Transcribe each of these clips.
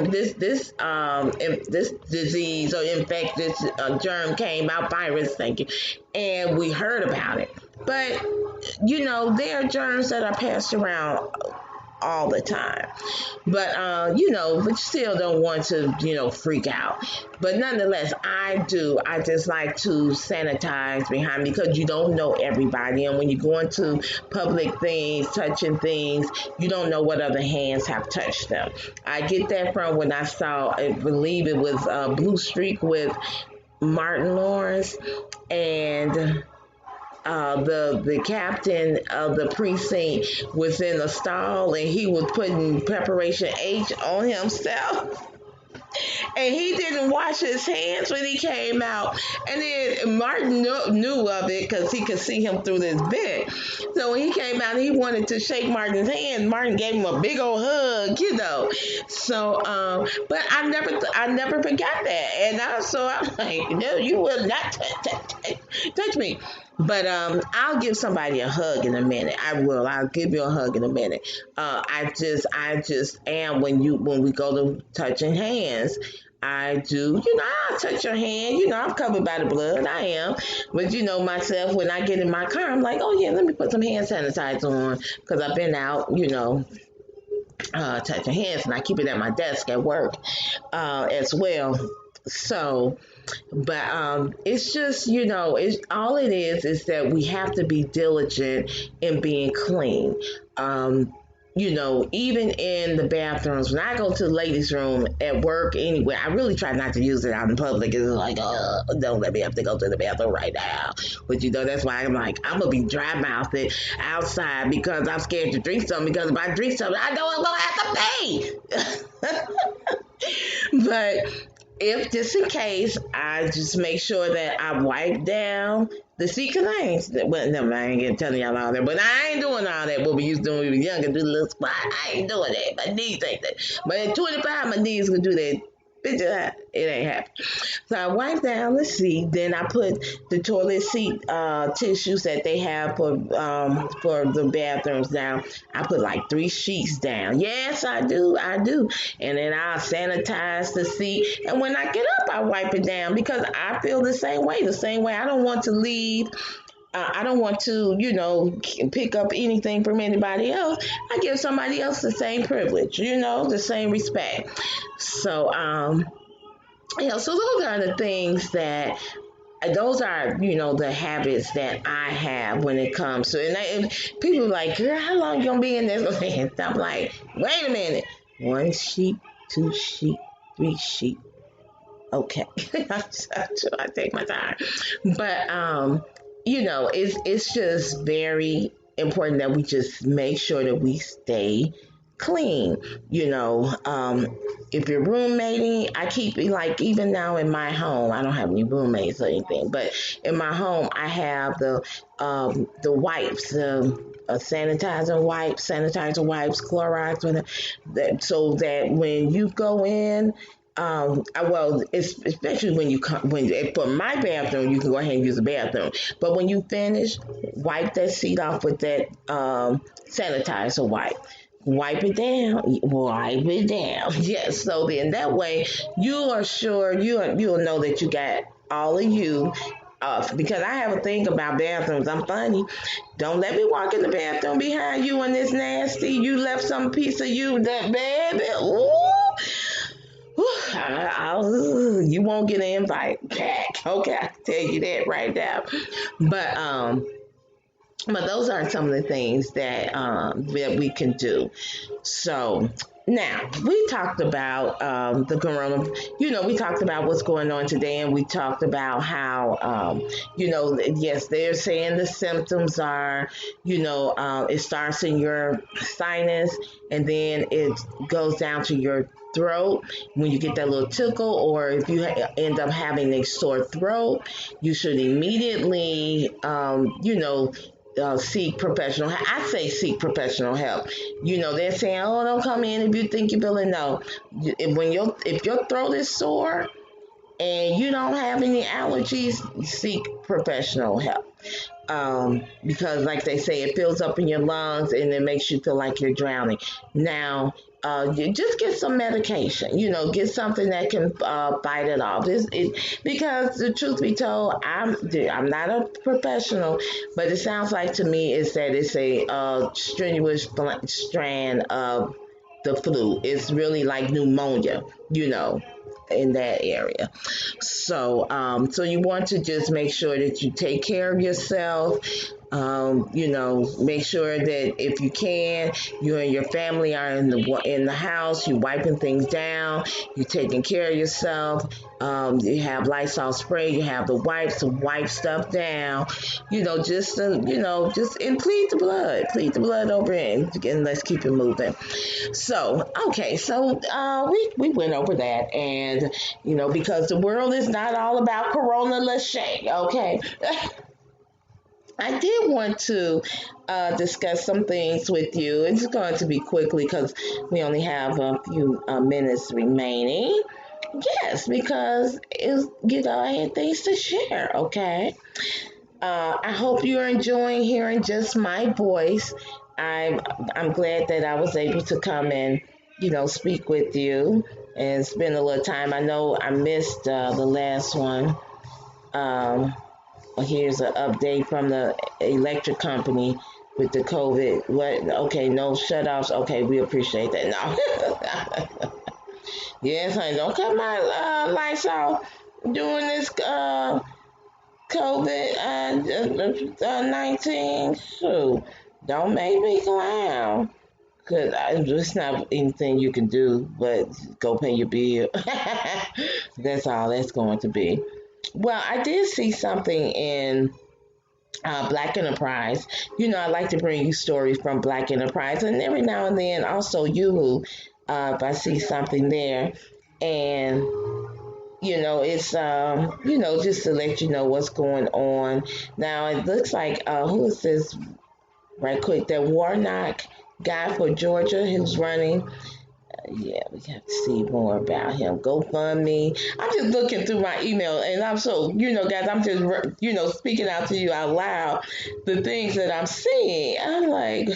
this germ, if this disease or infectious germ came out, virus, thank you, and we heard about it. But there are germs that are passed around all the time. But but you still don't want to, freak out. But nonetheless, I just like to sanitize behind me because you don't know everybody. And when you go into public things, touching things, you don't know what other hands have touched them. I get that from when I saw, I believe it was Blue Streak with Martin Lawrence, and the captain of the precinct was in a stall and he was putting preparation H on himself. And he didn't wash his hands when he came out. And then Martin knew of it because he could see him through this vent. So when he came out, he wanted to shake Martin's hand. Martin gave him a big old hug, So, but I never forgot that. And I'm like, no, you will not touch me. But I'll give somebody a hug in a minute. I will. I'll give you a hug in a minute. I just am when we go to touching hands. I do, I'll touch your hand. I'm covered by the blood. I am. But myself, when I get in my car, I'm like, oh yeah, let me put some hand sanitizer on because I've been out, touching hands, and I keep it at my desk at work as well. So, but it's just, it's all it is that we have to be diligent in being clean. Even in the bathrooms, when I go to the ladies' room at work anyway, I really try not to use it out in public. It's like, don't let me have to go to the bathroom right now. But that's why I'm like, I'm going to be dry-mouthed outside because I'm scared to drink something, because if I drink something, I know I'm going to have to pay. But if just in case, I just make sure that I wipe down the seat, because I ain't telling y'all all that, but I ain't doing all that what we used to do when we were younger, do the little squat. I ain't doing that. My knees ain't that. But at 25, my knees can do that. It ain't happening. So I wipe down the seat, then I put the toilet seat tissues that they have for the bathrooms down. I put like 3 sheets down. Yes, I do. And then I'll sanitize the seat. And when I get up, I wipe it down because I feel the same way. I don't want to leave. I don't want to, pick up anything from anybody else. I give somebody else the same privilege, the same respect. So, so those are the things those are, the habits that I have when it comes to, and people are like, girl, how long you gonna be in this? And I'm like, wait a minute. 1 sheet, 2 sheet, 3 sheet. Okay. I take my time. But, it's just very important that we just make sure that we stay clean. If you're roommating, I keep, like, even now in my home, I don't have any roommates or anything, but in my home, I have the wipes, sanitizer wipes, Clorox, so that when you go in, especially when for my bathroom, you can go ahead and use the bathroom. But when you finish, wipe that seat off with that sanitizer wipe. Wipe it down. Yes. So then that way you are sure you'll know that you got all of you. Because I have a thing about bathrooms. I'm funny. Don't let me walk in the bathroom behind you and it's nasty. You left some piece of you that baby. Ooh. You won't get an invite back. Okay, I can tell you that right now. But those are some of the things that we can do. So now we talked about the corona. We talked about what's going on today, and we talked about how yes, they're saying the symptoms are it starts in your sinus and then it goes down to your throat when you get that little tickle, or if you end up having a sore throat, you should immediately seek professional help. I say seek professional help. They're saying, oh, don't come in if you think you're feeling. No, if your throat is sore and you don't have any allergies, seek professional help. Because like they say, it fills up in your lungs and it makes you feel like you're drowning. Now, just get some medication. Get something that can fight it off. Because the truth be told, I'm not a professional, but it sounds like to me is that it's a strenuous strand of the flu. It's really like pneumonia, you know, in that area. So you want to just make sure that you take care of yourself. Make sure that if you can, you and your family are in the house. You wiping things down. You taking care of yourself. You have Lysol spray. You have the wipes to wipe stuff down. Just and plead the blood over it, and let's keep it moving. So okay, so we went over that, and because the world is not all about Corona Lachey, okay. I did want to discuss some things with you. It's going to be quickly because we only have a few minutes remaining. Yes, because I had things to share. Okay. I hope you're enjoying hearing just my voice. I'm glad that I was able to come and speak with you and spend a little time. I know I missed the last one. Here's an update from the electric company with the COVID. What? Okay, no shutoffs. Okay, we appreciate that. No. Yes, honey, don't cut my lights off during this COVID-19. Shoot, don't make me clown. Because it's not anything you can do but go pay your bill. That's all that's going to be. Well, I did see something in Black Enterprise. I like to bring you stories from Black Enterprise, and every now and then also Yoo-Hoo, if I see something there. And, it's, just to let you know what's going on. Now, it looks like, who is this right quick? That Warnock guy for Georgia who's running. Yeah, we have to see more about him. GoFundMe. I'm just looking through my email, and I'm so, guys, I'm just, speaking out to you out loud, the things that I'm seeing. I'm like,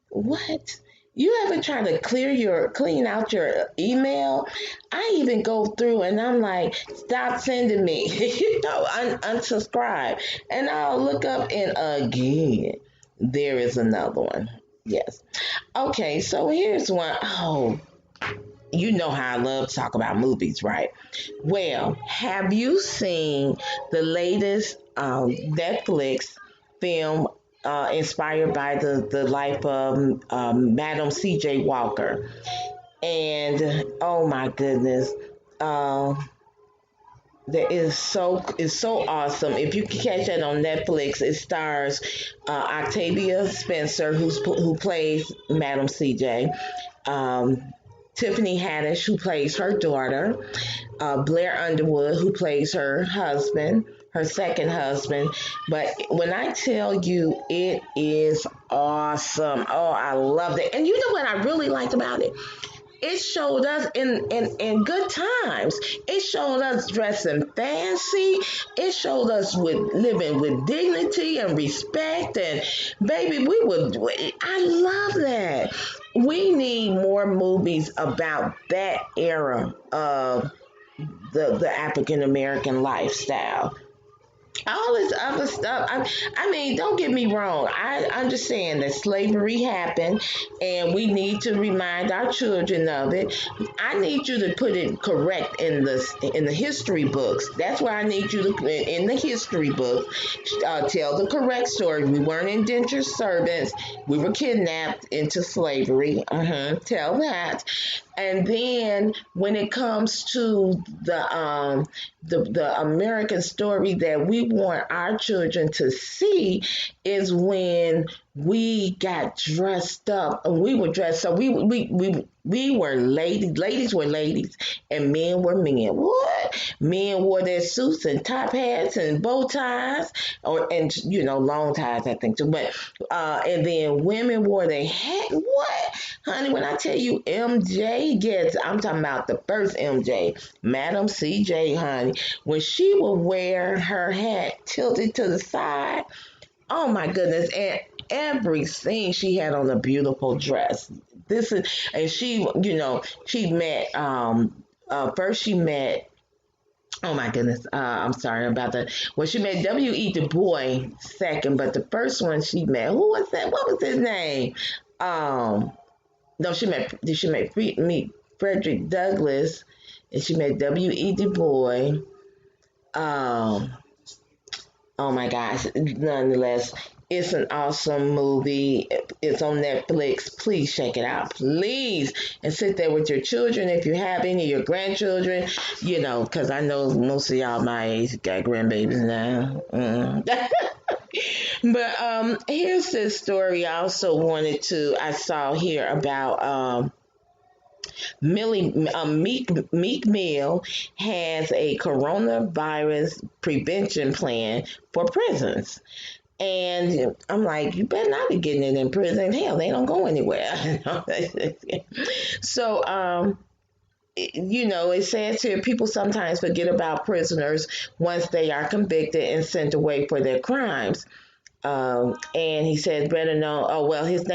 what? You ever try to clean out your email? I even go through and I'm like, stop sending me, unsubscribe. And I'll look up and again, there is another one. Yes. Okay, so here's one. Oh, you know how I love to talk about movies, right? Well, have you seen the latest Netflix film inspired by the life of Madam C.J. Walker? And oh my goodness, that is so awesome. If you can catch that on Netflix, it stars Octavia Spencer, who plays Madam C.J. Tiffany Haddish, who plays her daughter, Blair Underwood, who plays her husband, her second husband. But when I tell you, it is awesome. Oh, I loved it. And you know what I really liked about it? It showed us in good times. It showed us dressing fancy. It showed us living with dignity and respect. And baby, I love that. We need more movies about that era of the African American lifestyle. All this other stuff. I mean, don't get me wrong. I understand that slavery happened, and we need to remind our children of it. I need you to put it correct in the history books. That's why I need you to in the history book tell the correct story. We weren't indentured servants. We were kidnapped into slavery. Tell that. And then when it comes to the American story that we want our children to see is when we got dressed up and we were dressed. So we were ladies were ladies and men were men. What? Men wore their suits and top hats and bow ties and long ties, I think too. But and then women wore their hat. What? Honey, when I tell you I'm talking about the first MJ, Madam CJ, honey. When she would wear her hat tilted to the side, Oh my goodness. And every scene she had on a beautiful dress. This is, and she, she met, first she met, oh my goodness, I'm sorry about that. Well, she met W.E. Du Bois second, but the first one she met, who was that? What was his name? Um, no, meet Frederick Douglass, and she met W.E. Du Bois. Um, Oh my gosh, nonetheless, it's an awesome movie. It's on Netflix. Please check it out. Please. And sit there with your children if you have any, your grandchildren, because I know most of y'all my age got grandbabies now. But here's this story I also I saw here about Meek Mill has a coronavirus prevention plan for prisons. And I'm like, you better not be getting it in prison. Hell, they don't go anywhere. So, it says here people sometimes forget about prisoners once they are convicted and sent away for their crimes. And he said, better known. Oh well, his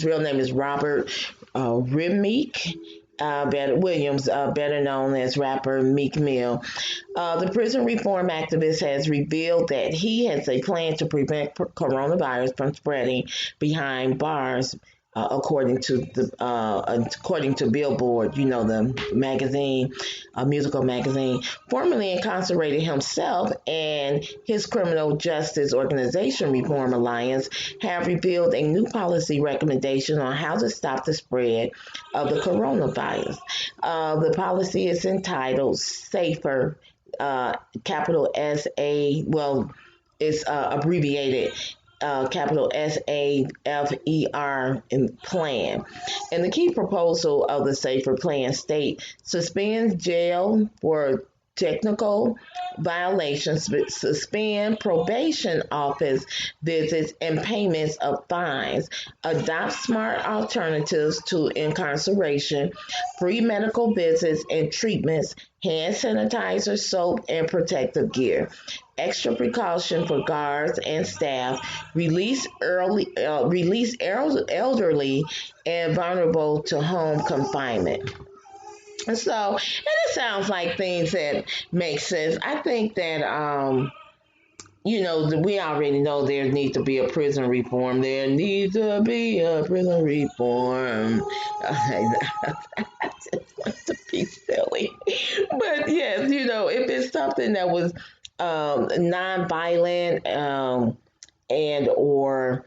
real name is Robert Rimick. Williams, better known as rapper Meek Mill. The prison reform activist has revealed that he has a plan to prevent coronavirus from spreading behind bars. According to Billboard, the magazine, a musical magazine, formerly incarcerated himself, and his criminal justice organization Reform Alliance have revealed a new policy recommendation on how to stop the spread of the coronavirus. The policy is entitled Safer, capital S-A, well, it's abbreviated capital SAFER in plan. And the key proposal of the Safer Plan state suspends jail for technical violations, suspend probation office visits and payments of fines, adopt smart alternatives to incarceration, free medical visits and treatments, hand sanitizer, soap, and protective gear, extra precaution for guards and staff, release elderly and vulnerable to home confinement. And so, and it sounds like things that make sense. I think that, we already know there needs to be a prison reform. There needs to be a prison reform. I just want to be silly. But yes, if it's something that was non-violent and or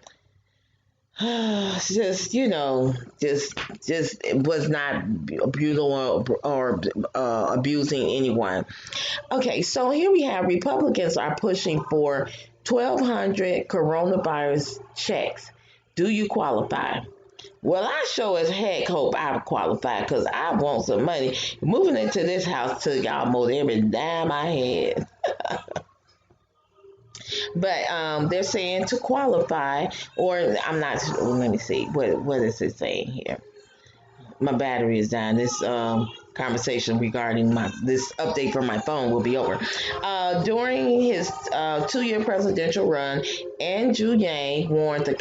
just it was not brutal or abusing anyone. Okay, so here we have Republicans are pushing for 1,200 coronavirus checks. Do you qualify? Well, I sure as heck hope I qualify because I want some money. Moving into this house took almost every dime I had. But they're saying to qualify, or I'm not. Let me see. What is it saying here? My battery is down. This conversation regarding this update from my phone will be over. During his 2-year presidential run, Andrew Yang warned the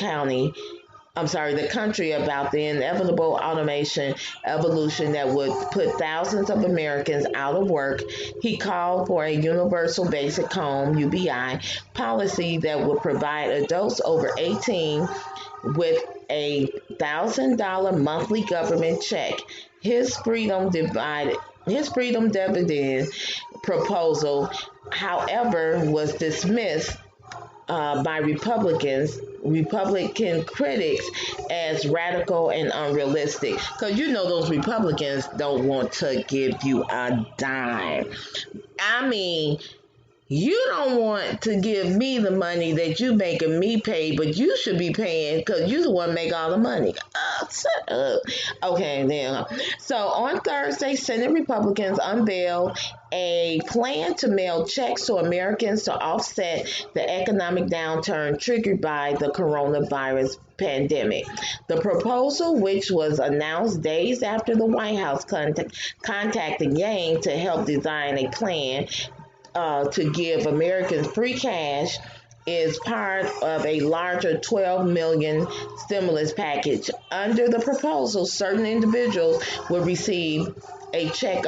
country about the inevitable automation evolution that would put thousands of Americans out of work. He called for a universal basic home, UBI, policy that would provide adults over 18 with a $1,000 monthly government check. His freedom dividend proposal, however, was dismissed by Republican critics as radical and unrealistic. Because those Republicans don't want to give you a dime. I mean, you don't want to give me the money that you making me pay, but you should be paying because you the one make all the money. Shut up. Okay, now. So on Thursday, Senate Republicans unveiled a plan to mail checks to Americans to offset the economic downturn triggered by the coronavirus pandemic. The proposal, which was announced days after the White House contacted Yang to help design a plan to give Americans free cash is part of a larger 12 million stimulus package. Under the proposal, certain individuals will receive a check